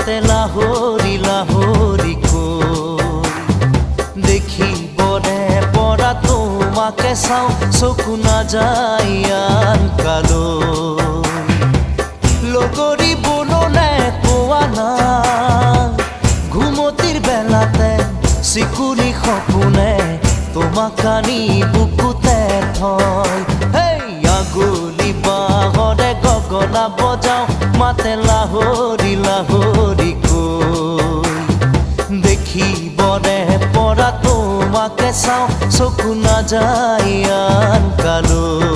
মাতে লাহৰি লাহৰি কৈ দেখিবৰে পৰা তোমাকে চাওঁ চকু নাযায় আন কালৈ লগৰী বনলে কোৱা নাই ঘুমতিৰ বেলাতে চিকুনি সপোনে তোমাক আনি বুকুতে থয় আগুলি বাহৰে গগনা বজাওঁ মাতে লাহৰি লাহৰি কৈ দেখিবৰে পৰা তোমাকে চাওঁ চকু নাযায় আন কালৈ